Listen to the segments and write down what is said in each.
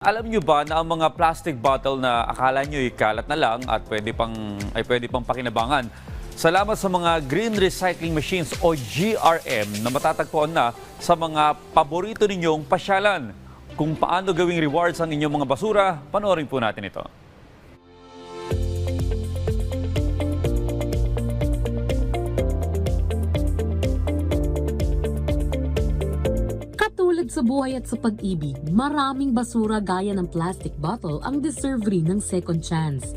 Alam nyo ba na ang mga plastic bottle na akala nyo kalat na lang at pwede pang pakinabangan, salamat sa mga Green Recycling Machines o GRM na matatagpuan na sa mga paborito ninyong pasyalan. Kung paano gawing rewards ang inyong mga basura, panoorin po natin ito. Katulad sa buhay at sa pag-ibig, maraming basura gaya ng plastic bottle ang deserve rin ng second chance.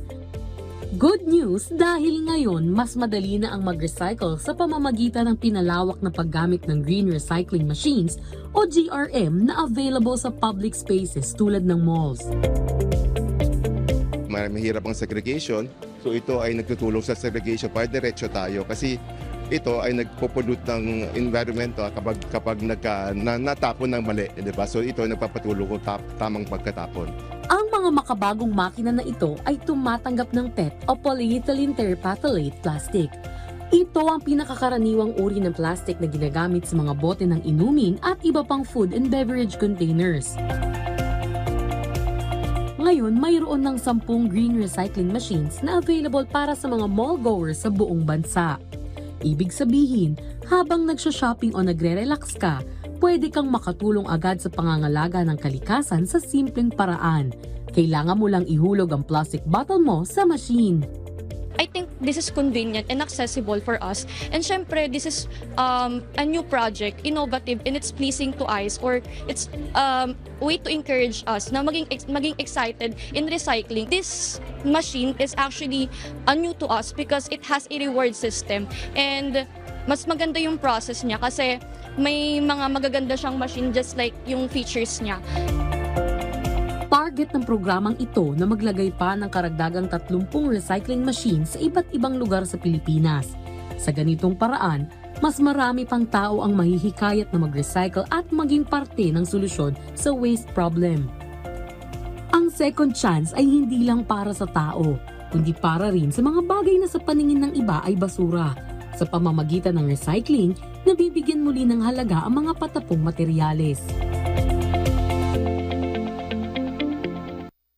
Good news dahil ngayon mas madali na ang mag-recycle sa pamamagitan ng pinalawak na paggamit ng Green Recycling Machines o GRM na available sa public spaces tulad ng malls. Mahirap ang segregation, so ito ay nagtutulong sa segregation para diretso tayo kasi ito ay nagpo-pollute ng environment kapag natapon ng mali, di ba? So ito ay nagpapatulong kung tamang pagkatapon. Ang mga makabagong makina na ito ay tumatanggap ng PET o polyethylene terephthalate plastic. Ito ang pinakakaraniwang uri ng plastic na ginagamit sa mga bote ng inumin at iba pang food and beverage containers. Ngayon, mayroon ng 10 green recycling machines na available para sa mga mall goers sa buong bansa. Ibig sabihin, habang nagsha-shopping o nagre-relax ka, pwede kang makatulong agad sa pangangalaga ng kalikasan sa simpleng paraan. Kailangan mo lang ihulog ang plastic bottle mo sa machine. I think this is convenient and accessible for us. And syempre, this is a new project, innovative, and it's pleasing to eyes, or it's way to encourage us na maging excited in recycling. This machine is actually new to us because it has a reward system. And mas maganda yung process niya kasi may mga magaganda siyang machine just like yung features niya. Target ng programang ito na maglagay pa ng karagdagang 30 recycling machines sa iba't ibang lugar sa Pilipinas. Sa ganitong paraan, mas marami pang tao ang mahihikayat na mag-recycle at maging parte ng solusyon sa waste problem. Ang second chance ay hindi lang para sa tao, kundi para rin sa mga bagay na sa paningin ng iba ay basura. Sa pamamagitan ng recycling, nabibigyan muli ng halaga ang mga patapong materyales.